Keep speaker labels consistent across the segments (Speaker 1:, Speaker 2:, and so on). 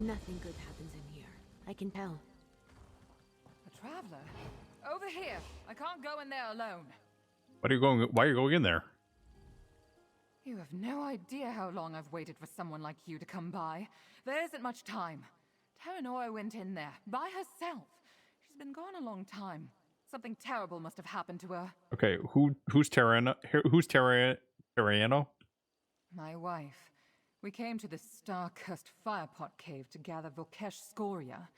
Speaker 1: Nothing good happens in here. I can tell.
Speaker 2: A traveler? Over here. I can't go in there alone.
Speaker 3: What are you going? Why are you going in there?
Speaker 2: You have no idea how long I've waited for someone like you to come by. There isn't much time. Terranora went in there, by herself. She's been gone a long time. Something terrible must have happened to her.
Speaker 3: Okay, who's Terrano? Who's Terrano?
Speaker 2: My wife. We came to this star-cursed firepot cave to gather Volkesh scoria.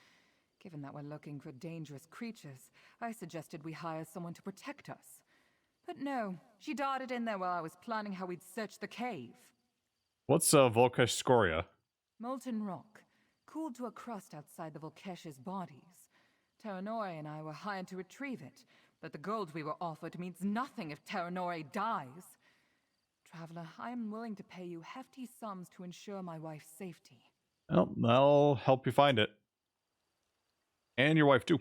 Speaker 2: Given that we're looking for dangerous creatures, I suggested we hire someone to protect us. But no, she darted in there while I was planning how we'd search the cave.
Speaker 3: What's Volkesh scoria?
Speaker 2: Molten rock, cooled to a crust outside the Volkesh's bodies. Terranore and I were hired to retrieve it, but the gold we were offered means nothing if Terranore dies. Traveler, I am willing to pay you hefty sums to ensure my wife's safety.
Speaker 3: Well, I'll help you find it. And your wife, too.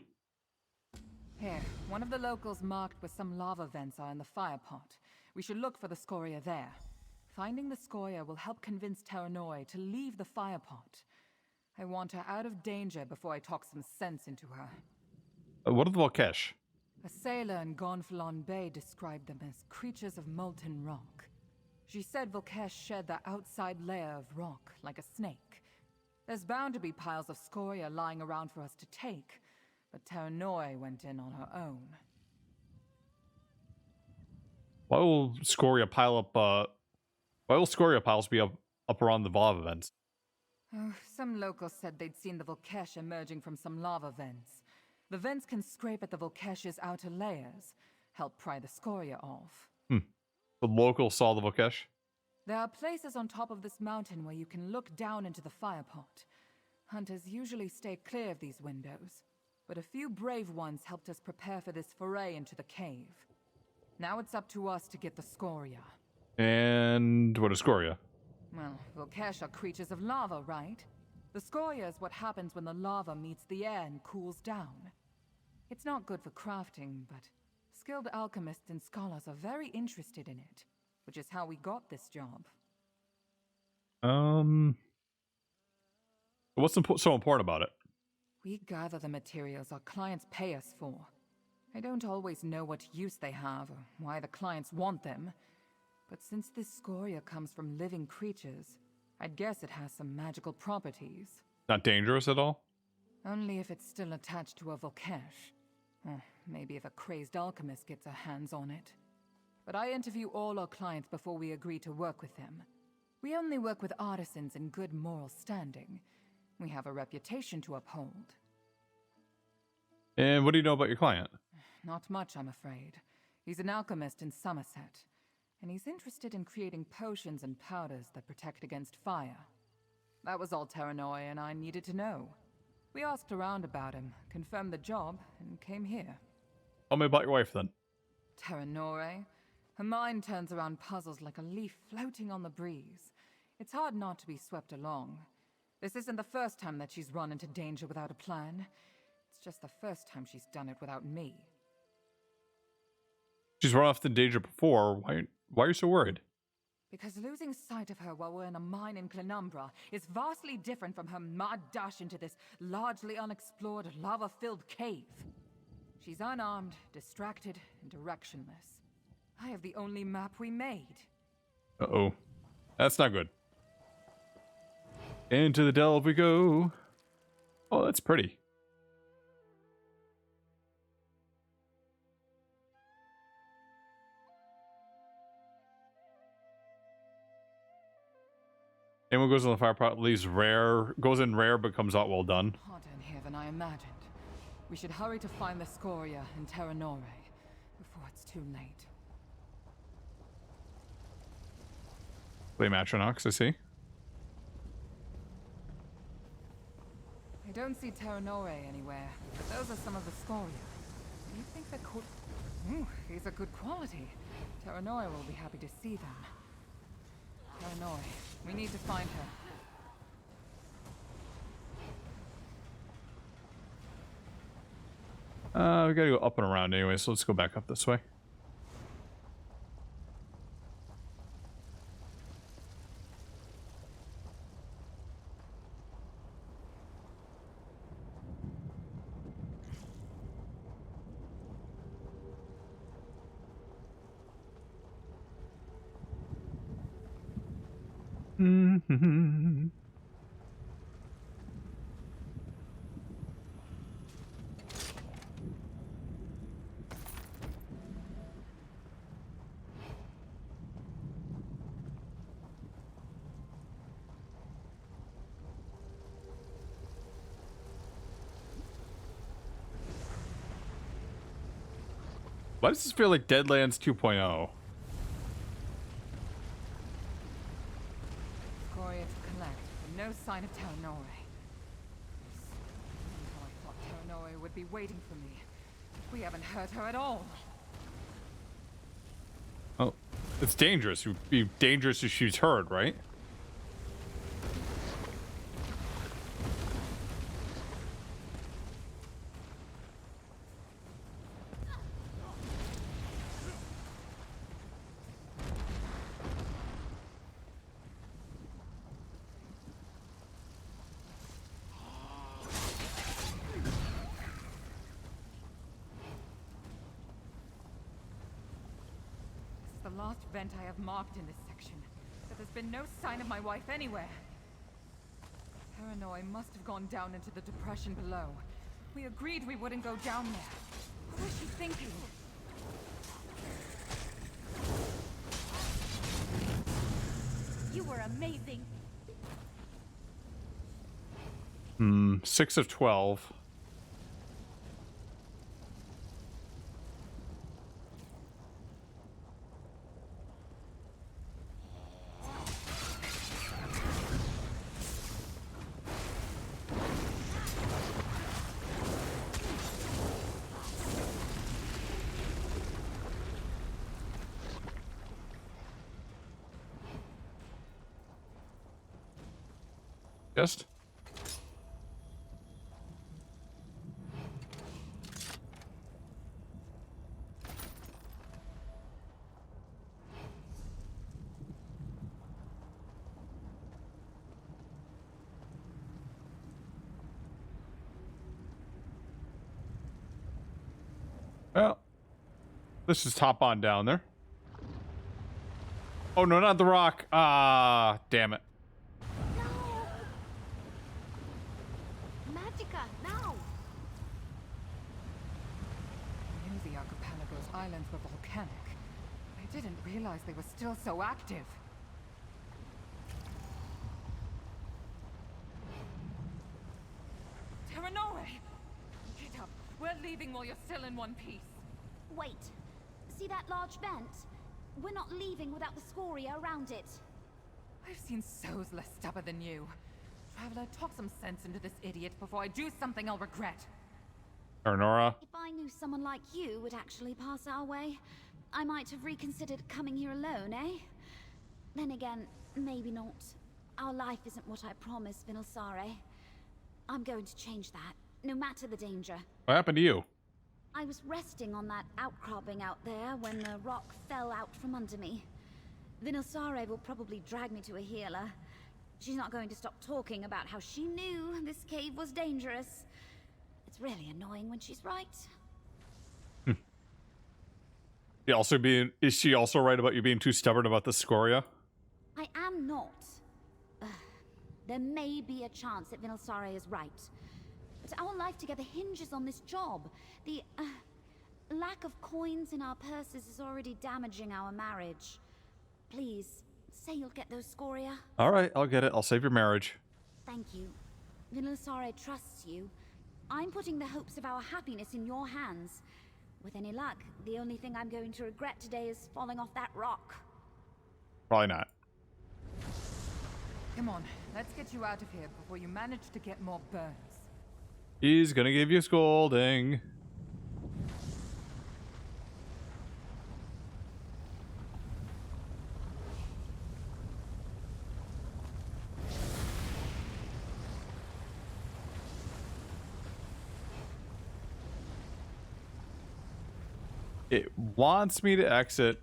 Speaker 2: Here, one of the locals marked where some lava vents are in the firepot. We should look for the scoria there. Finding the scoria will help convince Terranoi to leave the firepot. I want her out of danger before I talk some sense into her.
Speaker 3: What are the Volkesh?
Speaker 2: A sailor in Gonfalon Bay described them as creatures of molten rock. She said Volkesh shed the outside layer of rock, like a snake. There's bound to be piles of scoria lying around for us to take, but Terranoi went in on her own.
Speaker 3: Why will scoria pile up, why will scoria piles be up around the lava vents?
Speaker 2: Oh, some locals said they'd seen the Volkesh emerging from some lava vents. The vents can scrape at the Volkesh's outer layers, help pry the scoria off.
Speaker 3: The locals saw the Volkesh?
Speaker 2: There are places on top of this mountain where you can look down into the firepot. Hunters usually stay clear of these windows, but a few brave ones helped us prepare for this foray into the cave. Now it's up to us to get the scoria.
Speaker 3: And what is scoria?
Speaker 2: Well, Volkesh are creatures of lava, right? The scoria is what happens when the lava meets the air and cools down. It's not good for crafting, but skilled alchemists and scholars are very interested in it, which is how we got this job.
Speaker 3: What's so important about it?
Speaker 2: We gather the materials our clients pay us for. I don't always know what use they have or why the clients want them, but since this scoria comes from living creatures, I'd guess it has some magical properties.
Speaker 3: Not dangerous at all?
Speaker 2: Only if it's still attached to a Volkesh. Maybe if a crazed alchemist gets her hands on it. But I interview all our clients before we agree to work with them. We only work with artisans in good moral standing. We have a reputation to uphold.
Speaker 3: And what do you know about your client?
Speaker 2: Not much, I'm afraid. He's an alchemist in Somerset, and he's interested in creating potions and powders that protect against fire. That was all Terranoi and I needed to know. We asked around about him, confirmed the job, and came here.
Speaker 3: Tell me about your wife, then.
Speaker 2: Terranore? Her mind turns around puzzles like a leaf floating on the breeze. It's hard not to be swept along. This isn't the first time that she's run into danger without a plan. It's just the first time she's done it without me.
Speaker 3: She's run off the danger before. Why are you so worried?
Speaker 2: Because losing sight of her while we're in a mine in Clenumbra is vastly different from her mad dash into this largely unexplored, lava-filled cave. She's unarmed, distracted, and directionless. I have the only map we made.
Speaker 3: Uh-oh. That's not good. Into the delve we go. Oh, that's pretty. Anyone goes in the fire pot leaves rare, goes in rare, but comes out well done.
Speaker 2: Harder in here than I imagined. We should hurry to find the scoria in Terranore before it's too late.
Speaker 3: Play Matronox, I see.
Speaker 2: I don't see Terranore anywhere, but those are some of the scoria. Do you think they're cool? Ooh, these are good quality. Terranore will be happy to see them. Terranore, we need to find her.
Speaker 3: We gotta go up and around anyway, so let's go back up this way. Mm-hmm. Why does this feel like Deadlands 2.0?
Speaker 2: Scoria to collect, but no sign of Terranore. I thought Terranore would be waiting for me. We haven't hurt her at all.
Speaker 3: Oh, it's dangerous. It would be dangerous if she's heard, right?
Speaker 2: The last vent I have marked in this section, but there's been no sign of my wife anywhere. Terranore must have gone down into the depression below. We agreed we wouldn't go down there. What was she thinking?
Speaker 1: You were amazing.
Speaker 3: 6 of 12. Just. Well, this is top on down there. Oh no, not the rock. Ah, damn it.
Speaker 1: Magica, now!
Speaker 2: I knew the archipelago's islands were volcanic. I didn't realize they were still so active. Terranore! Get up! We're leaving while you're still in one piece.
Speaker 4: Wait. See that large vent? We're not leaving without the scoria around it.
Speaker 2: I've seen souls less stubborn than you. Traveler, talk some sense into this idiot before I do something I'll regret.
Speaker 3: Nora.
Speaker 4: If I knew someone like you would actually pass our way, I might have reconsidered coming here alone, eh? Then again, maybe not. Our life isn't what I promised, Vinalsare. I'm going to change that, no matter the danger.
Speaker 3: What happened to you?
Speaker 4: I was resting on that outcropping out there when the rock fell out from under me. Vinalsare will probably drag me to a healer. She's not going to stop talking about how she knew this cave was dangerous. It's really annoying when she's right.
Speaker 3: Is she also right about you being too stubborn about the scoria?
Speaker 4: I am not. There may be a chance that Vinalsare is right. But our life together hinges on this job. The lack of coins in our purses is already damaging our marriage. Please, say you'll get those scoria.
Speaker 3: All right, I'll get it. I'll save your marriage.
Speaker 4: Thank you. Vinalsare trusts you. I'm putting the hopes of our happiness in your hands. With any luck, the only thing I'm going to regret today is falling off that rock.
Speaker 3: Probably not.
Speaker 2: Come on, let's get you out of here before you manage to get more burns.
Speaker 3: He's gonna give you Scalding. It wants me to exit.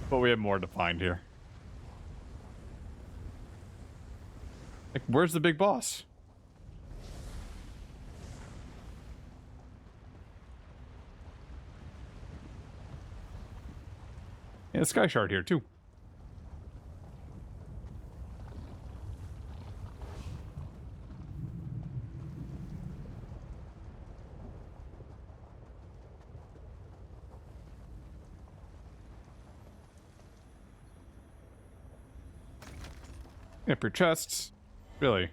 Speaker 3: But we have more to find here. Like, where's the big boss? Yeah, the Sky Shard here, too. Up your chests. Really?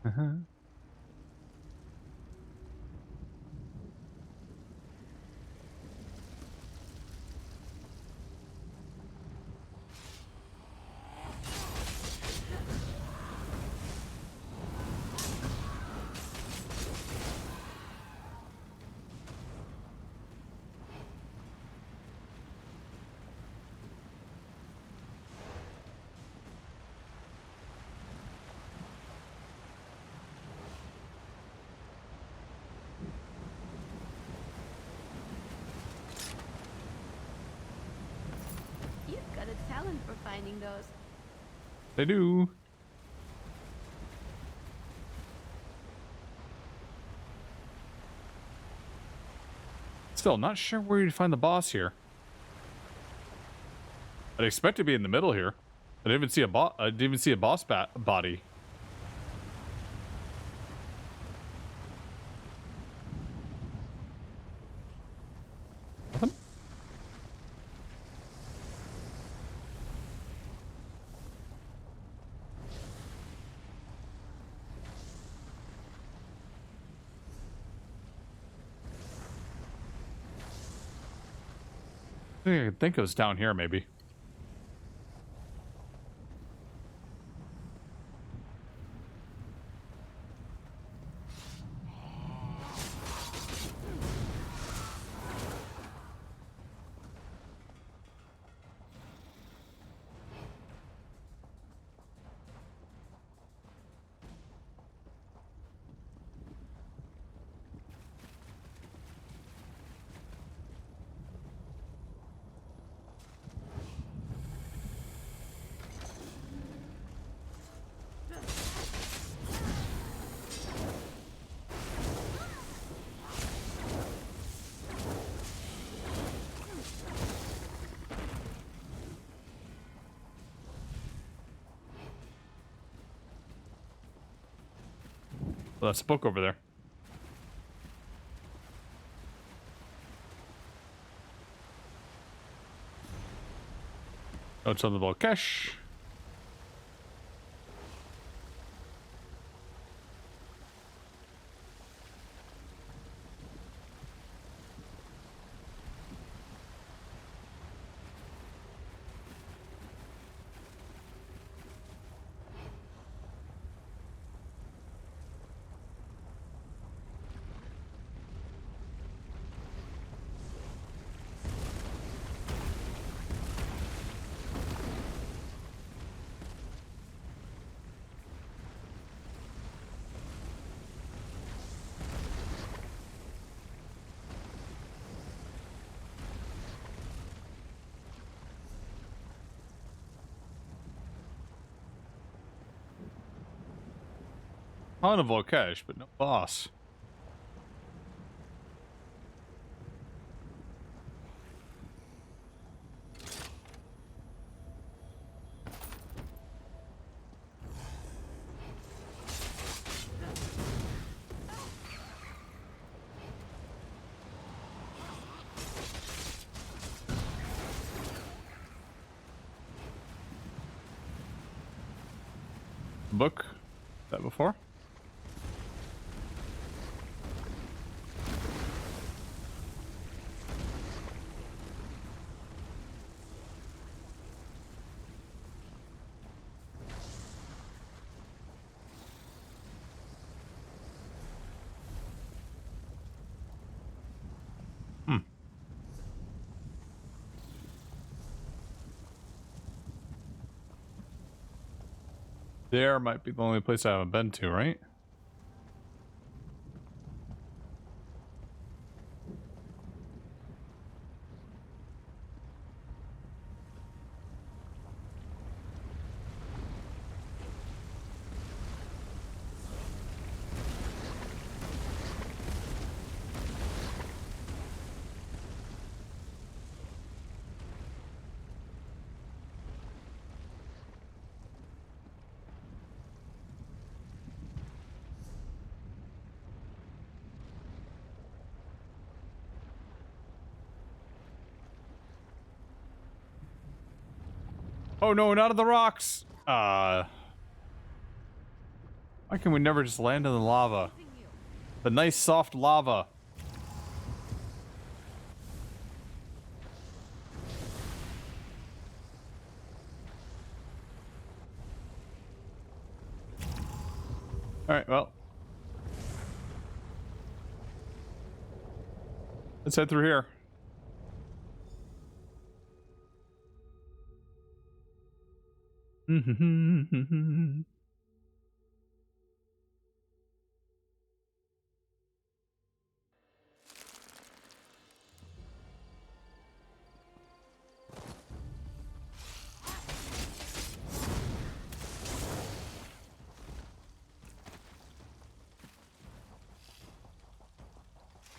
Speaker 3: Uh-huh.
Speaker 1: You've got a talent for finding those.
Speaker 3: They do. Still, not sure where you'd find the boss here. I'd expect to be in the middle here. I didn't even see a boss. I didn't even see a boss body. Nothing? I think it was down here, maybe. Well, that's a book over there. Oh, it's on the Volkesh. On a Volkesh, but no boss. Book that before. There might be the only place I haven't been to, right? Oh no, not of the rocks! Why can we never just land in the lava? The nice soft lava. Alright, well. Let's head through here.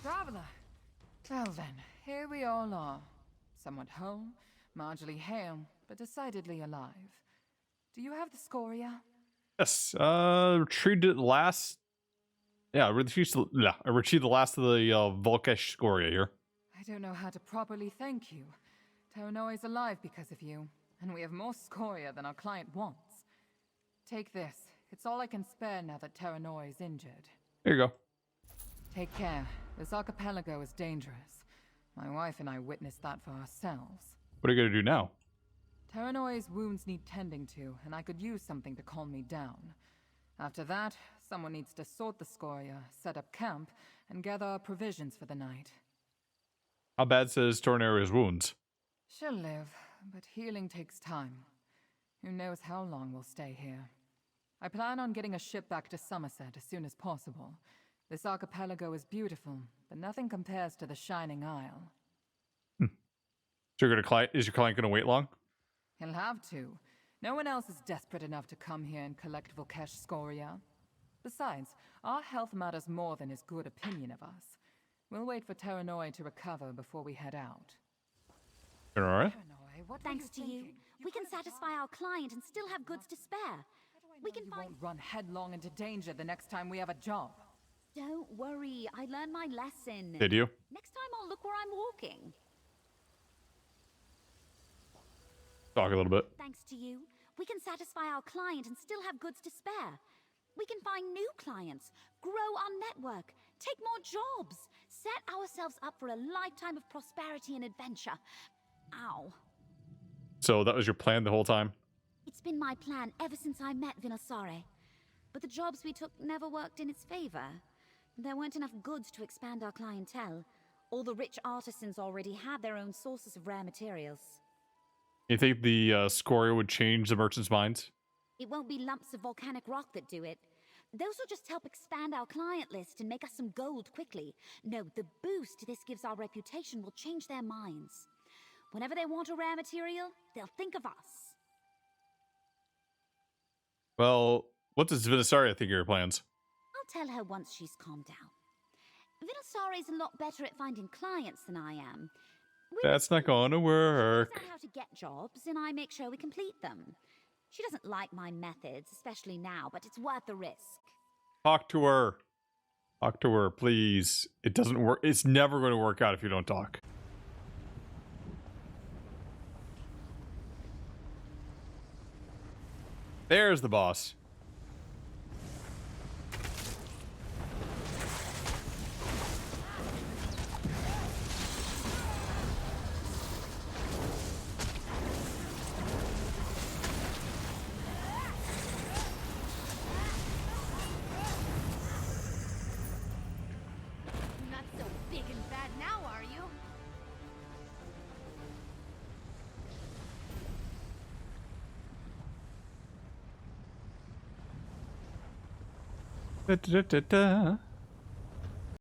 Speaker 2: Traveler. Well then, here we all are. Somewhat whole, marginally hale, but decidedly alive. Do you have the scoria?
Speaker 3: Yes, retrieved it last. Yeah, I retrieved the last of the Volkesh scoria here.
Speaker 2: I don't know how to properly thank you. Terranoi is alive because of you, and we have more scoria than our client wants. Take this. It's all I can spare now that Terranoi is injured.
Speaker 3: Here you go.
Speaker 2: Take care. This archipelago is dangerous. My wife and I witnessed that for ourselves.
Speaker 3: What are you gonna do now?
Speaker 2: Terranoi's wounds need tending to, and I could use something to calm me down. After that, someone needs to sort the scoria, set up camp, and gather our provisions for the night.
Speaker 3: How bad says Tornaria's wounds?
Speaker 2: She'll live, but healing takes time. Who knows how long we'll stay here. I plan on getting a ship back to Somerset as soon as possible. This archipelago is beautiful, but nothing compares to the Shining Isle.
Speaker 3: So is your client gonna wait long?
Speaker 2: He'll have to. No one else is desperate enough to come here and collect Volkesh scoria. Besides, our health matters more than his good opinion of us. We'll wait for Terranoi to recover before we head out.
Speaker 3: Alright.
Speaker 2: Terranoi, what
Speaker 4: Thanks
Speaker 2: were
Speaker 4: to
Speaker 2: you
Speaker 4: you,
Speaker 2: thinking?
Speaker 4: we can satisfy our client and still have goods to spare. We can
Speaker 2: You
Speaker 4: find...
Speaker 2: won't run headlong into danger the next time we have a job.
Speaker 4: Don't worry, I learned my lesson.
Speaker 3: Did you?
Speaker 4: Next time I'll look where I'm walking.
Speaker 3: Talk a little bit.
Speaker 4: Thanks to you, we can satisfy our client and still have goods to spare. We can find new clients, grow our network, take more jobs, set ourselves up for a lifetime of prosperity and adventure. Ow.
Speaker 3: So that was your plan the whole time?
Speaker 4: It's been my plan ever since I met Vinasare. But the jobs we took never worked in its favor. There weren't enough goods to expand our clientele. All the rich artisans already had their own sources of rare materials.
Speaker 3: You think the scoria would change the merchants' minds?
Speaker 4: It won't be lumps of volcanic rock that do it. Those will just help expand our client list and make us some gold quickly. No, the boost this gives our reputation will change their minds. Whenever they want a rare material, they'll think of us.
Speaker 3: Well, what does Vinisaria think of your plans?
Speaker 4: I'll tell her once she's calmed down. Vinasare's a lot better at finding clients than I am.
Speaker 3: That's not gonna
Speaker 4: She
Speaker 3: work.
Speaker 4: knows how to get jobs, and I make sure we complete them. She doesn't like my methods, especially now, but it's worth the risk.
Speaker 3: Talk to her. Talk to her, please. It doesn't work. It's never going to work out if you don't talk. There's the boss.
Speaker 1: Not so big and bad now, are you?
Speaker 3: Da, da, da, da.